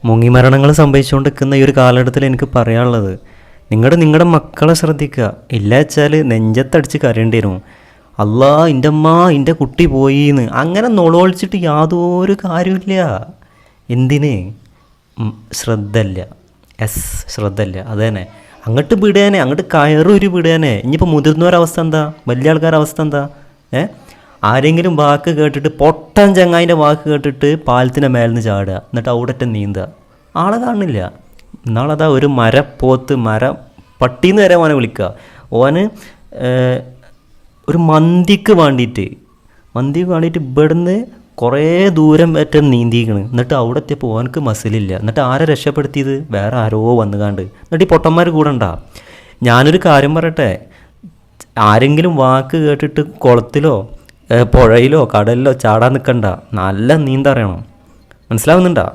മുങ്ങിമരണങ്ങൾ സംഭവിച്ചുകൊണ്ടിരിക്കുന്ന ഈ ഒരു കാലഘട്ടത്തിൽ എനിക്ക് പറയാനുള്ളത്, നിങ്ങളുടെ മക്കളെ ശ്രദ്ധിക്കുക. ഇല്ല വെച്ചാൽ നെഞ്ചത്തടിച്ച് കരയേണ്ടി വരും. അല്ലാ എൻ്റെ അമ്മ എൻ്റെ കുട്ടി പോയിന്ന് അങ്ങനെ നുളോളിച്ചിട്ട് യാതൊരു കാര്യമില്ല. എന്തിന്? ശ്രദ്ധയില്ല. ശ്രദ്ധയില്ല. അത് തന്നെ. അങ്ങോട്ട് വിടാനേ, അങ്ങോട്ട് കയറൊരു വിടാനേ. ഇനിയിപ്പോൾ മുതിർന്നവരവസ്ഥ എന്താ, വലിയ ആൾക്കാരുടെ അവസ്ഥ എന്താ? ആരെങ്കിലും വാക്ക് കേട്ടിട്ട്, പൊട്ടൻ ചങ്ങായിൻ്റെ വാക്ക് കേട്ടിട്ട് പാലത്തിൻ്റെ മേലിൽ നിന്ന് ചാടുക, എന്നിട്ട് അവിടത്തെ നീന്തുക. ആളെ കാണില്ല. നാളതാ ഒരു മരപ്പോത്ത്, പട്ടീന്ന് വരെ ഓനെ വിളിക്കുക. ഓന് ഒരു മന്തിക്ക് വേണ്ടിയിട്ട് ഇവിടുന്ന് കുറേ ദൂരം ഏറ്റവും നീന്തിക്കണ്. എന്നിട്ട് അവിടെ എത്തിയപ്പോൾ ഓനക്ക് മസിലില്ല. എന്നിട്ട് ആരെ രക്ഷപ്പെടുത്തിയത്? വേറെ ആരോ വന്നുകാണ്ട്. എന്നിട്ട് ഈ പൊട്ടന്മാർ കൂടെ ഉണ്ടാ. ഞാനൊരു കാര്യം പറയട്ടെ, ആരെങ്കിലും വാക്ക് കേട്ടിട്ട് കുളത്തിലോ പുഴയിലോ കടലിലോ ചാടാൻ നിൽക്കണ്ട. നല്ല നീന്തറിയണം. മനസ്സിലാവുന്നുണ്ടോ?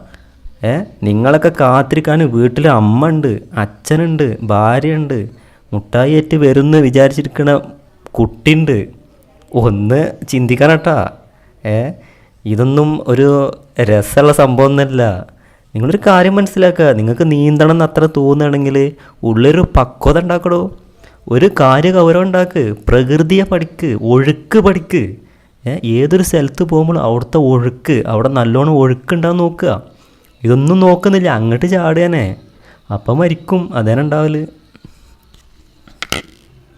നിങ്ങളൊക്കെ കാത്തിരിക്കാൻ വീട്ടിൽ അമ്മ ഉണ്ട്, അച്ഛനുണ്ട്, ഭാര്യയുണ്ട്, മുട്ടായി ഏറ്റ് വരുമെന്ന് വിചാരിച്ചിരിക്കണ കുട്ടിയുണ്ട്. ഒന്ന് ചിന്തിക്കാനട്ടാ. ഇതൊന്നും ഒരു രസമുള്ള സംഭവം ഒന്നുമല്ല. നിങ്ങളൊരു കാര്യം മനസ്സിലാക്കുക. നിങ്ങൾക്ക് നീന്തണം എന്ന് അത്ര തോന്നുകയാണെങ്കിൽ ഉള്ളൊരു പക്വത ഉണ്ടാക്കടോ. ഒരു ഗൗരവം ഉണ്ടാക്ക്. പ്രകൃതിയെ പഠിക്ക്, ഒഴുക്ക് പഠിക്ക്. ഏതൊരു സ്ഥലത്ത് പോകുമ്പോൾ അവിടുത്തെ ഒഴുക്ക്, അവിടെ നല്ലോണം ഒഴുക്കുണ്ടാവും നോക്കുക. ഇതൊന്നും നോക്കുന്നില്ല, അങ്ങോട്ട് ചാടുകയാണേ. അപ്പം മരിക്കും. അതേനെ ഉണ്ടാവല്.